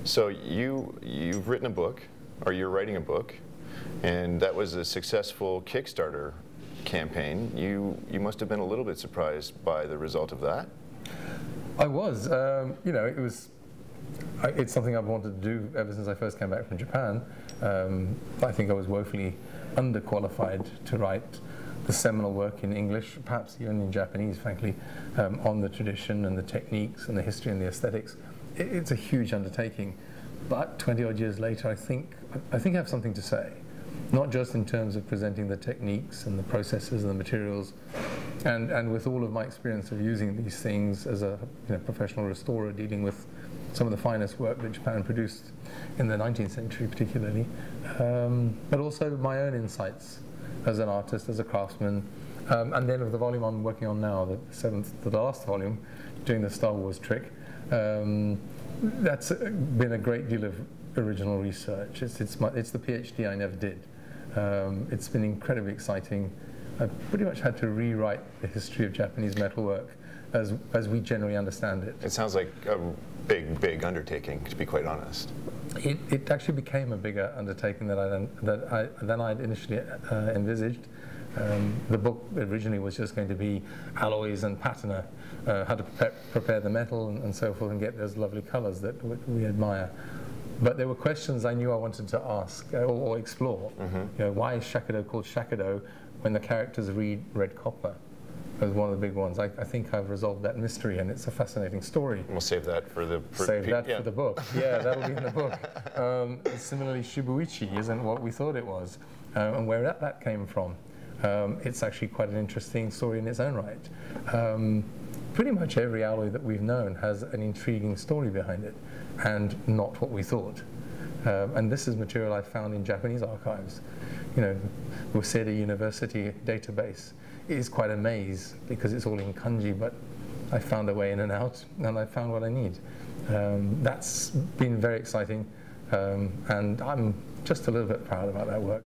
So you've written a book, or you're writing a book, and that was a successful Kickstarter campaign. You must have been a little bit surprised by the result of that. I was. You know, it's something I've wanted to do ever since I first came back from Japan. I think I was woefully underqualified to write the seminal work in English, perhaps even in Japanese, frankly, on the tradition and the techniques and the history and the aesthetics. It's a huge undertaking, but 20-odd years later, I think I have something to say, not just in terms of presenting the techniques and the processes and the materials, and with all of my experience of using these things as a professional restorer, dealing with some of the finest work that Japan produced in the 19th century particularly, but also my own insights as an artist, as a craftsman, and then of the volume I'm working on now, the last volume, doing the Star Wars trick. That's been a great deal of original research. It's the PhD I never did. It's been incredibly exciting. I've pretty much had to rewrite the history of Japanese metalwork as we generally understand it. It sounds like a big undertaking, to be quite honest. It actually became a bigger undertaking than I'd initially envisaged. The book originally was just going to be alloys and patina, how to prepare the metal and so forth and get those lovely colors that we admire. But there were questions I knew I wanted to ask or explore. Mm-hmm. Why is shakudo called shakudo when the characters read red copper? That was one of the big ones. I think I've resolved that mystery, and it's a fascinating story. We'll save that for the for the book. Yeah, that'll be in the book. Similarly, shibuichi isn't what we thought it was, and where that came from. It's actually quite an interesting story in its own right. Pretty much every alloy that we've known has an intriguing story behind it, and not what we thought. And this is material I found in Japanese archives. Waseda University database is quite a maze because it's all in kanji, but I found a way in and out, and I found what I need. That's been very exciting, and I'm just a little bit proud about that work.